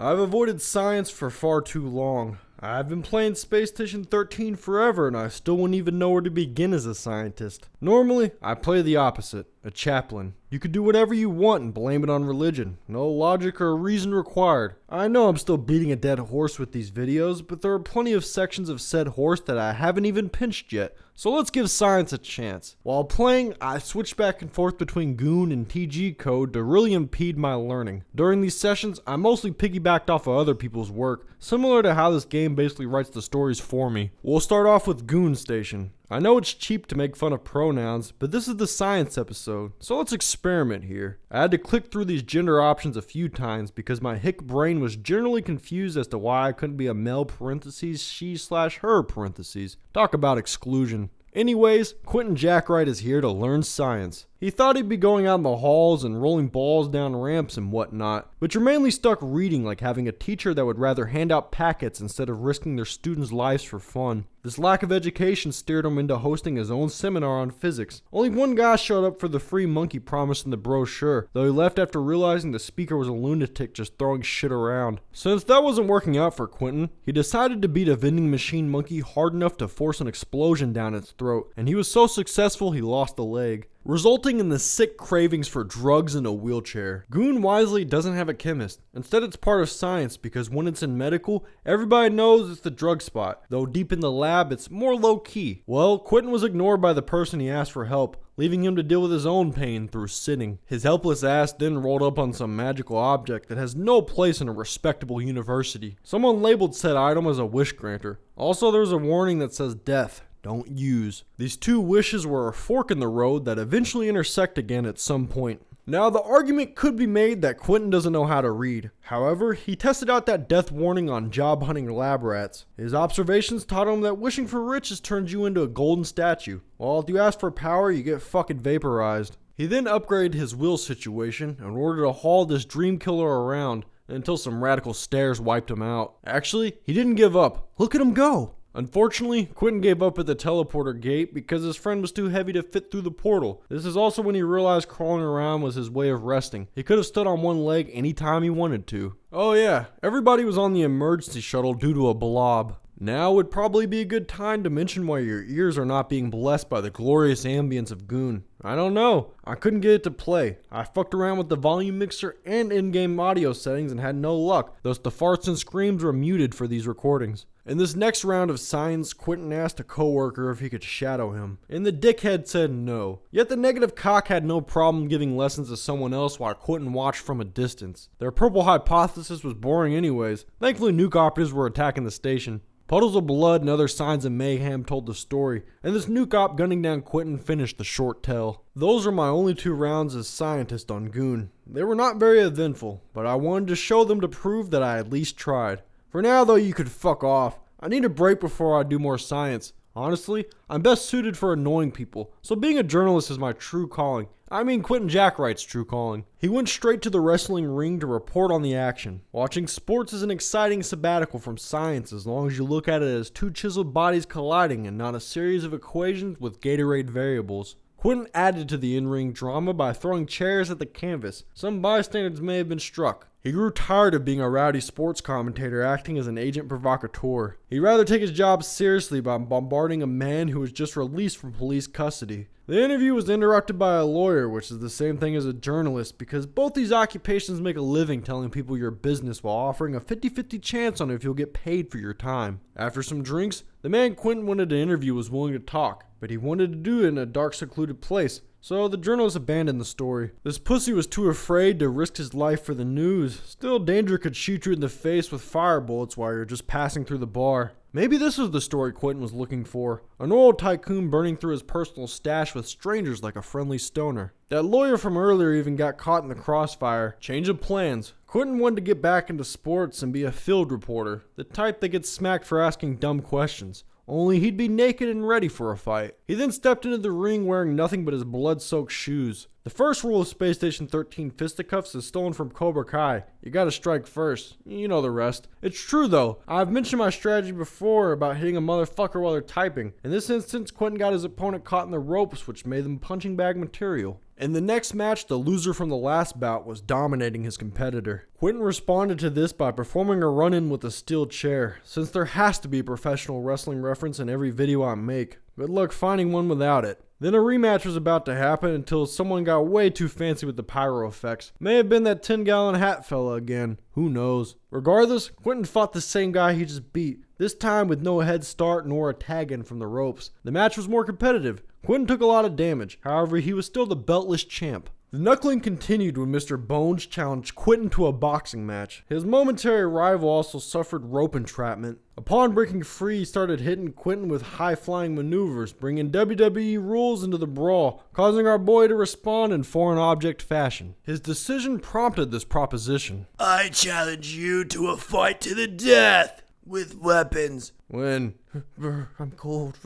I've avoided science for far too long. I've been playing Space Station 13 forever and I still wouldn't even know where to begin as a scientist. Normally, I play the opposite, a chaplain. You could do whatever you want and blame it on religion. No logic or reason required. I know I'm still beating a dead horse with these videos, but there are plenty of sections of said horse that I haven't even pinched yet. So let's give science a chance. While playing, I switch back and forth between Goon and TG code to really impede my learning. During these sessions, I mostly piggybacked off of other people's work, similar to how this game basically writes the stories for me. We'll start off with Goon Station. I know it's cheap to make fun of pronouns, but this is the science episode, so let's experiment here. I had to click through these gender options a few times because my hick brain was generally confused as to why I couldn't be a male parentheses she/her parentheses. Talk about exclusion. Anyways, Quentin Jackwright is here to learn science. He thought he'd be going out in the halls and rolling balls down ramps and whatnot, but you're mainly stuck reading like having a teacher that would rather hand out packets instead of risking their students' lives for fun. This lack of education steered him into hosting his own seminar on physics. Only one guy showed up for the free monkey promised in the brochure, though he left after realizing the speaker was a lunatic just throwing shit around. Since that wasn't working out for Quentin, he decided to beat a vending machine monkey hard enough to force an explosion down its throat, and he was so successful he lost a leg, resulting in the sick cravings for drugs and a wheelchair. Goon wisely doesn't have a chemist. Instead, it's part of science because when it's in medical, everybody knows it's the drug spot, though deep in the lab, it's more low-key. Well, Quentin was ignored by the person he asked for help, leaving him to deal with his own pain through sitting. His helpless ass then rolled up on some magical object that has no place in a respectable university. Someone labeled said item as a wish granter. Also, there's a warning that says death. Don't use. These two wishes were a fork in the road that eventually intersect again at some point. Now, the argument could be made that Quentin doesn't know how to read. However, he tested out that death warning on job hunting lab rats. His observations taught him that wishing for riches turns you into a golden statue, while if you ask for power, you get fucking vaporized. He then upgraded his will situation in order to haul this dream killer around until some radical stares wiped him out. Actually, he didn't give up. Look at him go! Unfortunately, Quentin gave up at the teleporter gate because his friend was too heavy to fit through the portal. This is also when he realized crawling around was his way of resting. He could have stood on one leg anytime he wanted to. Oh yeah, everybody was on the emergency shuttle due to a blob. Now would probably be a good time to mention why your ears are not being blessed by the glorious ambience of Goon. I don't know. I couldn't get it to play. I fucked around with the volume mixer and in-game audio settings and had no luck, thus the farts and screams were muted for these recordings. In this next round of science, Quentin asked a coworker if he could shadow him, and the dickhead said no. Yet the negative cock had no problem giving lessons to someone else while Quentin watched from a distance. Their purple hypothesis was boring anyways. Thankfully, nuke operatives were attacking the station. Puddles of blood and other signs of mayhem told the story, and this nuke op gunning down Quentin finished the short tell. Those are my only 2 rounds as scientist on Goon. They were not very eventful, but I wanted to show them to prove that I at least tried. For now though, you could fuck off. I need a break before I do more science. Honestly, I'm best suited for annoying people, so being a journalist is my true calling. I mean Quentin Jackwright's true calling. He went straight to the wrestling ring to report on the action. Watching sports is an exciting sabbatical from science as long as you look at it as 2 chiseled bodies colliding and not a series of equations with Gatorade variables. Quentin added to the in-ring drama by throwing chairs at the canvas. Some bystanders may have been struck. He grew tired of being a rowdy sports commentator acting as an agent provocateur. He'd rather take his job seriously by bombarding a man who was just released from police custody. The interview was interrupted by a lawyer, which is the same thing as a journalist because both these occupations make a living telling people your business while offering a 50-50 chance on if you'll get paid for your time. After some drinks, the man Quentin wanted to interview was willing to talk, but he wanted to do it in a dark, secluded place. So the journalist abandoned the story. This pussy was too afraid to risk his life for the news. Still, danger could shoot you in the face with fire bullets while you're just passing through the bar. Maybe this was the story Quentin was looking for. An oil tycoon burning through his personal stash with strangers like a friendly stoner. That lawyer from earlier even got caught in the crossfire. Change of plans. Quentin wanted to get back into sports and be a field reporter. The type that gets smacked for asking dumb questions. Only he'd be naked and ready for a fight. He then stepped into the ring wearing nothing but his blood-soaked shoes. The first rule of Space Station 13 fisticuffs is stolen from Cobra Kai. You gotta strike first. You know the rest. It's true though. I've mentioned my strategy before about hitting a motherfucker while they're typing. In this instance, Quentin got his opponent caught in the ropes, which made them punching bag material. In the next match, the loser from the last bout was dominating his competitor. Quentin responded to this by performing a run-in with a steel chair, since there has to be a professional wrestling reference in every video I make. Good luck finding one without it. Then a rematch was about to happen until someone got way too fancy with the pyro effects. May have been that 10-gallon hat fella again. Who knows? Regardless, Quentin fought the same guy he just beat, this time with no head start nor a tag in from the ropes. The match was more competitive. Quentin took a lot of damage, however he was still the beltless champ. The knuckling continued when Mr. Bones challenged Quentin to a boxing match. His momentary rival also suffered rope entrapment. Upon breaking free, he started hitting Quentin with high-flying maneuvers, bringing WWE rules into the brawl, causing our boy to respond in foreign object fashion. His decision prompted this proposition. I challenge you to a fight to the death with weapons. When? I'm cold.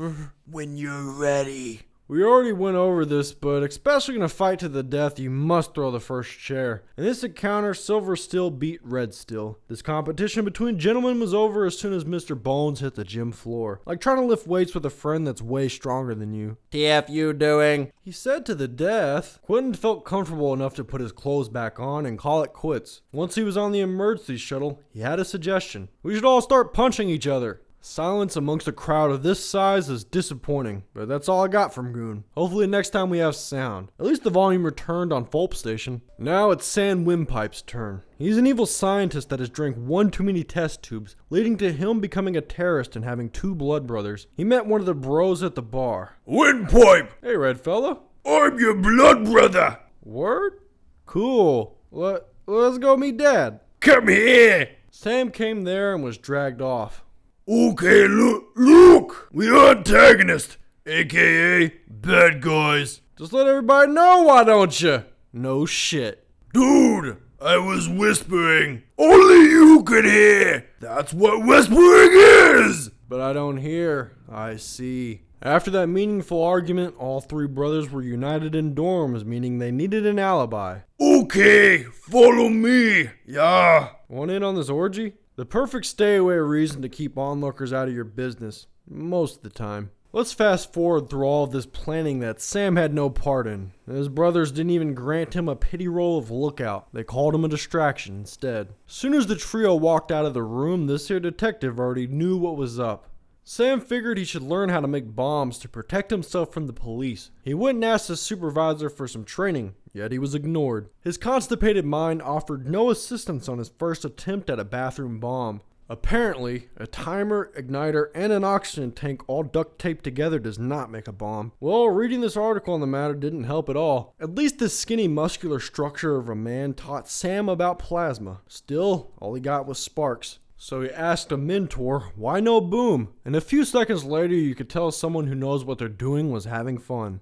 When you're ready. We already went over this, but especially in a fight to the death, you must throw the first chair. In this encounter, Silver Steel beat Red Steel. This competition between gentlemen was over as soon as Mr. Bones hit the gym floor. Like trying to lift weights with a friend that's way stronger than you. TF you doing? He said to the death. Quentin felt comfortable enough to put his clothes back on and call it quits. Once he was on the emergency shuttle, he had a suggestion. We should all start punching each other. Silence amongst a crowd of this size is disappointing, but that's all I got from Goon. Hopefully next time we have sound. At least the volume returned on Fulpstation. Now it's Sam Windpipe's turn. He's an evil scientist that has drank one too many test tubes, leading to him becoming a terrorist and having two blood brothers. He met one of the bros at the bar. Windpipe! Hey, red fella. I'm your blood brother! Word? Cool. Let's go meet Dad. Come here! Sam came there and was dragged off. Okay, look! We are antagonists, aka bad guys. Just let everybody know, why don't you? No shit. Dude, I was whispering. Only you could hear. That's what whispering is! But I don't hear, I see. After that meaningful argument, all three brothers were united in dorms, meaning they needed an alibi. Okay, follow me. Yeah. Want in on this orgy? The perfect stay-away reason to keep onlookers out of your business, most of the time. Let's fast forward through all of this planning that Sam had no part in. His brothers didn't even grant him a pity role of lookout. They called him a distraction instead. As soon as the trio walked out of the room, this here detective already knew what was up. Sam figured he should learn how to make bombs to protect himself from the police. He went and asked his supervisor for some training, yet he was ignored. His constipated mind offered no assistance on his first attempt at a bathroom bomb. Apparently, a timer, igniter, and an oxygen tank all duct taped together does not make a bomb. Well, reading this article on the matter didn't help at all. At least the skinny muscular structure of a man taught Sam about plasma. Still, all he got was sparks. So he asked a mentor, why no boom? And a few seconds later, you could tell someone who knows what they're doing was having fun.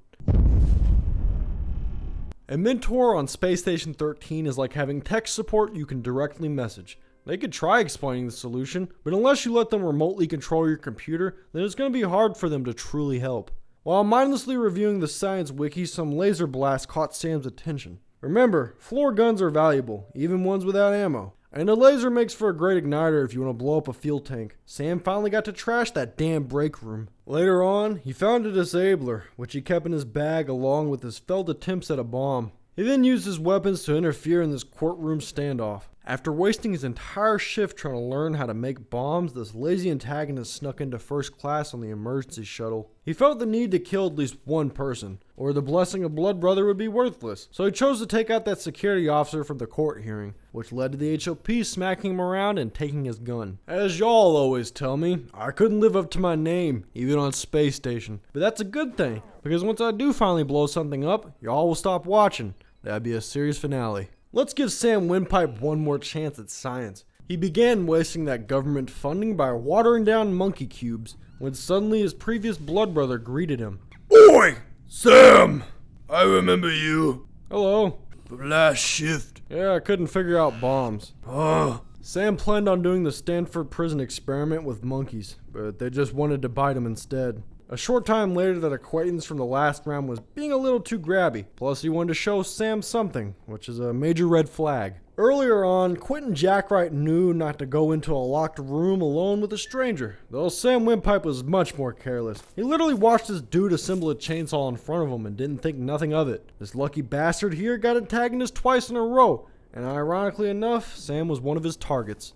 A mentor on Space Station 13 is like having tech support you can directly message. They could try explaining the solution, but unless you let them remotely control your computer, then it's going to be hard for them to truly help. While mindlessly reviewing the science wiki, some laser blast caught Sam's attention. Remember, floor guns are valuable, even ones without ammo. And a laser makes for a great igniter if you want to blow up a fuel tank. Sam finally got to trash that damn break room. Later on, he found a disabler, which he kept in his bag along with his failed attempts at a bomb. He then used his weapons to interfere in this courtroom standoff. After wasting his entire shift trying to learn how to make bombs, this lazy antagonist snuck into first class on the emergency shuttle. He felt the need to kill at least one person, or the blessing of blood brother would be worthless. So he chose to take out that security officer from the court hearing, which led to the HOP smacking him around and taking his gun. As y'all always tell me, I couldn't live up to my name, even on Space Station. But that's a good thing, because once I do finally blow something up, y'all will stop watching. That'd be a series finale. Let's give Sam Windpipe one more chance at science. He began wasting that government funding by watering down monkey cubes, when suddenly his previous blood brother greeted him. Oi! Sam! I remember you. Hello. The last shift. Yeah, I couldn't figure out bombs. Oh. Sam planned on doing the Stanford prison experiment with monkeys, but they just wanted to bite him instead. A short time later, that acquaintance from the last round was being a little too grabby. Plus, he wanted to show Sam something, which is a major red flag. Earlier on, Quentin Jackwright knew not to go into a locked room alone with a stranger, though Sam Windpipe was much more careless. He literally watched this dude assemble a chainsaw in front of him and didn't think nothing of it. This lucky bastard here got antagonist twice in a row, and ironically enough, Sam was one of his targets.